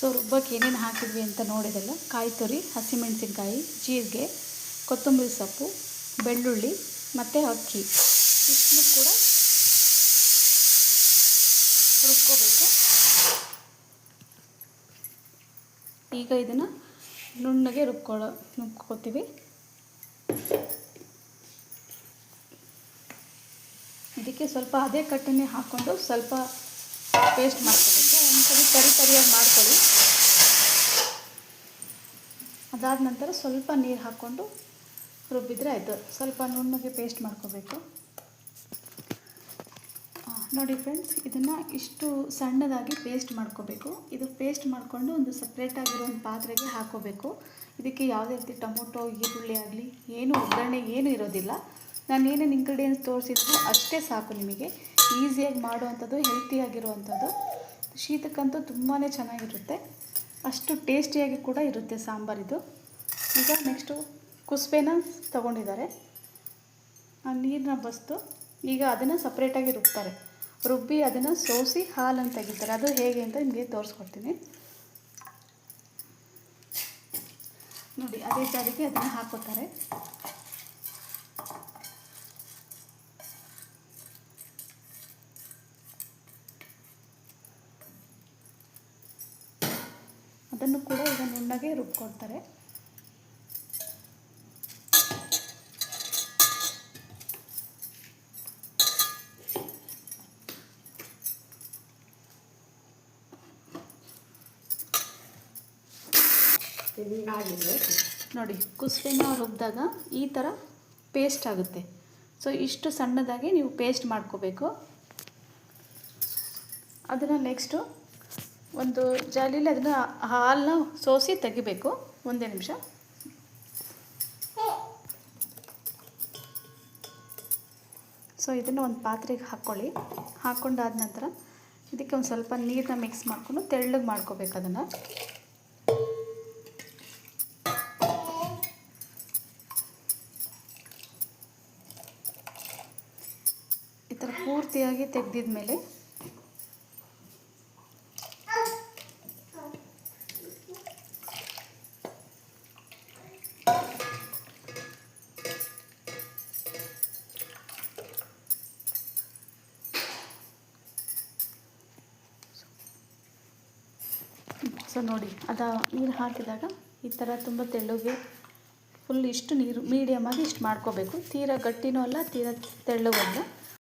So ರುಬ್ಬಕ್ಕೆ ಏನೇನು ಹಾಕಿದ್ವಿ ಅಂತ ನೋಡಿದೆಲ್ಲ ಕಾಯಿ ತುರಿ, ಹಸಿಮೆಣಸಿನ್ಕಾಯಿ, ಜೀರಿಗೆ, ಕೊತ್ತಂಬರಿ ಸೊಪ್ಪು, ಬೆಳ್ಳುಳ್ಳಿ ಮತ್ತು ಅಕ್ಕಿ ಇಷ್ಟನ್ನು ಕೂಡ ರುಬ್ಕೋಬೇಕು. ಈಗ ಇದನ್ನು ನುಣ್ಣಗೆ ರುಬ್ಕೋತೀವಿ. ಇದಕ್ಕೆ ಸ್ವಲ್ಪ ಅದೇ ಕಟ್ಟನ್ನೇ ಹಾಕ್ಕೊಂಡು ಸ್ವಲ್ಪ ಪೇಸ್ಟ್ ಮಾಡ್ಕೋಬೇಕು. ಒಂದ್ಸರಿ ತರಿಯಾಗಿ ಮಾಡ್ಕೊಳ್ಳಿ. ಅದಾದ ನಂತರ ಸ್ವಲ್ಪ ನೀರು ಹಾಕ್ಕೊಂಡು ರುಬ್ಬಿದರೆ ಆಯಿತು. ಸ್ವಲ್ಪ ನುಣ್ಣಗೆ ಪೇಸ್ಟ್ ಮಾಡ್ಕೋಬೇಕು. ನೋಡಿ ಫ್ರೆಂಡ್ಸ್, ಇದನ್ನು ಇಷ್ಟು ಸಣ್ಣದಾಗಿ ಪೇಸ್ಟ್ ಮಾಡ್ಕೋಬೇಕು. ಇದು ಪೇಸ್ಟ್ ಮಾಡಿಕೊಂಡು ಒಂದು ಸಪ್ರೇಟಾಗಿರೋ ಒಂದು ಪಾತ್ರೆಗೆ ಹಾಕ್ಕೋಬೇಕು. ಇದಕ್ಕೆ ಯಾವುದೇ ರೀತಿ ಟೊಮೊಟೊ, ಈರುಳ್ಳಿ ಆಗಲಿ ಏನು ಒಗ್ಗರಣೆ ಏನೂ ಇರೋದಿಲ್ಲ. ನಾನು ಏನೇನು ಇಂಗ್ರೀಡಿಯೆಂಟ್ಸ್ ತೋರಿಸಿದ್ರು ಅಷ್ಟೇ ಸಾಕು. ನಿಮಗೆ ಈಸಿಯಾಗಿ ಮಾಡುವಂಥದ್ದು, ಹೆಲ್ತಿಯಾಗಿರುವಂಥದ್ದು. ಶೀತಕ್ಕಂತೂ ತುಂಬಾ ಚೆನ್ನಾಗಿರುತ್ತೆ, ಅಷ್ಟು ಟೇಸ್ಟಿಯಾಗಿ ಕೂಡ ಇರುತ್ತೆ ಸಾಂಬಾರಿದು. ಈಗ ನೆಕ್ಸ್ಟು ಕುಸುಬೆನ ತೊಗೊಂಡಿದ್ದಾರೆ, ಆ ನೀರನ್ನ ಬಸ್ತು ಈಗ ಅದನ್ನು ಸಪ್ರೇಟಾಗಿ ರುಬ್ಬಿ ಅದನ್ನು ಸೋಸಿ ಹಾಲನ್ನು ತೆಗಿತಾರೆ. ಅದು ಹೇಗೆ ಅಂತ ನಿಮಗೆ ತೋರಿಸ್ಕೊಡ್ತೀನಿ ನೋಡಿ. ಅದೇ ಜಾರಿಗೆ ಅದನ್ನು ಹಾಕೋತಾರೆ. ಅದನ್ನು ಕೂಡ ಈಗ ನುಣ್ಣಗೆ ರುಬ್ಕೊಡ್ತಾರೆ. ನೋಡಿ, ಕುಸುಬೆನ ರುಬ್ಬಿದಾಗ ಈ ಥರ ಪೇಸ್ಟ್ ಆಗುತ್ತೆ. ಸೊ ಇಷ್ಟು ಸಣ್ಣದಾಗಿ ನೀವು ಪೇಸ್ಟ್ ಮಾಡ್ಕೋಬೇಕು. ಅದನ್ನು ನೆಕ್ಸ್ಟು ಒಂದು ಜಾಲಿಲಿ ಅದನ್ನು ಹಾಲನ್ನ ಸೋಸಿ ತೆಗಿಬೇಕು. ಒಂದೇ ನಿಮಿಷ. ಸೊ ಇದನ್ನು ಒಂದು ಪಾತ್ರೆಗೆ ಹಾಕ್ಕೊಳ್ಳಿ. ಹಾಕ್ಕೊಂಡಾದ ನಂತರ ಇದಕ್ಕೆ ಒಂದು ಸ್ವಲ್ಪ ನೀರನ್ನ ಮಿಕ್ಸ್ ಮಾಡಿಕೊಂಡು ತೆಳ್ಳಗೆ ಮಾಡ್ಕೋಬೇಕು. ಅದನ್ನು ಈ ಥರ ಪೂರ್ತಿಯಾಗಿ ತೆಗೆದಿದ ಮೇಲೆ ಸೊ ನೋಡಿ, ನೀರು ಹಾಕಿದಾಗ ಈ ಥರ ತುಂಬ ತೆಳ್ಳಗೆ ಫುಲ್ ಇಷ್ಟು ನೀರು ಮೀಡಿಯಮಾಗಿ ಇಷ್ಟು ಮಾಡ್ಕೋಬೇಕು. ತೀರಾ ಗಟ್ಟಿನೂ ಅಲ್ಲ, ತೀರಾ ತೆಳ್ಳಗೂ ಅಲ್ಲ.